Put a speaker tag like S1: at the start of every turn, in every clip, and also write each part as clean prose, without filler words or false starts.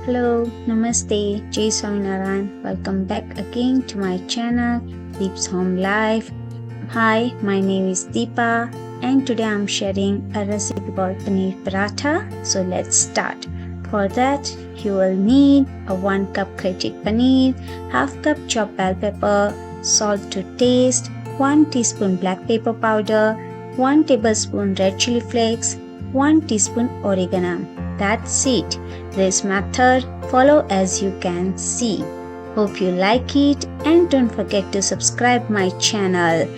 S1: Hello, Namaste, Jai Swaminarayan. Welcome back again to my channel, Deep's Home Life. Hi, my name is Deepa and today I'm sharing a recipe called Paneer Paratha. So let's start. For that, you will need a 1 cup grated paneer, half cup chopped bell pepper, salt to taste, 1 teaspoon black pepper powder, 1 tablespoon red chili flakes, 1 teaspoon oregano. That's it. This method follow as you can see. Hope you like it and don't forget to subscribe my channel.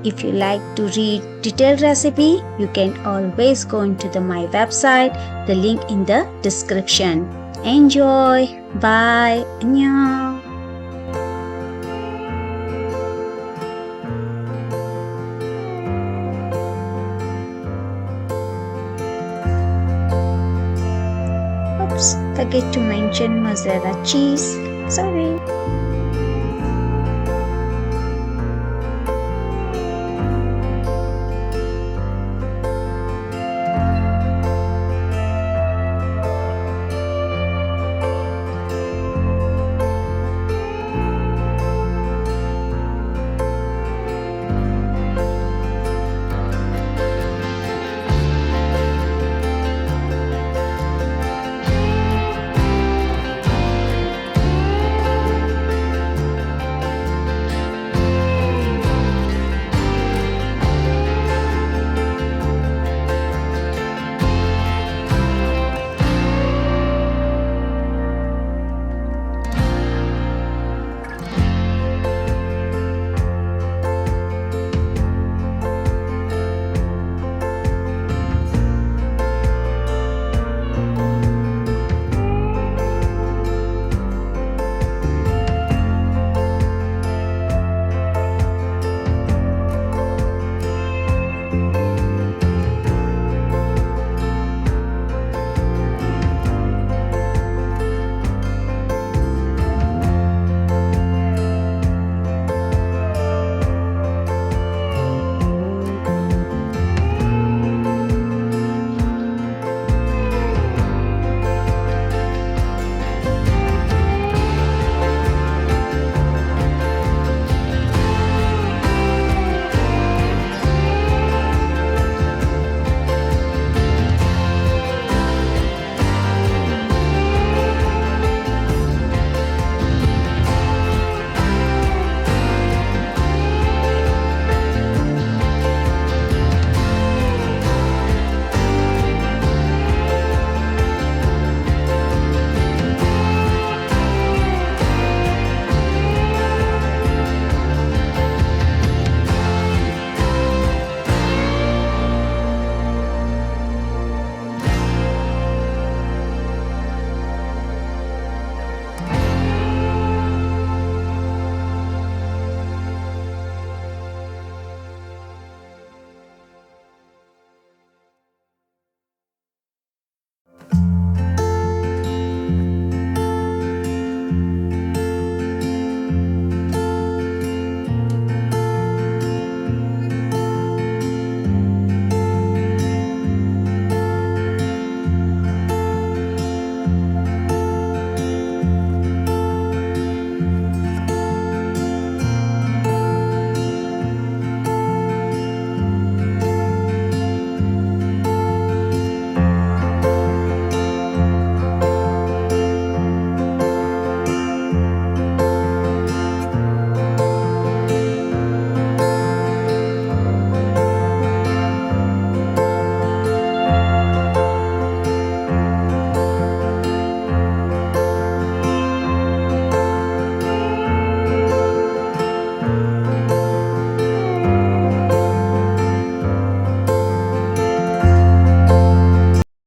S1: If you like to read detailed recipe, you can always go into my website, the link in the description. Enjoy! Bye! Annyeong! Oops, forget to mention mozzarella cheese. Sorry.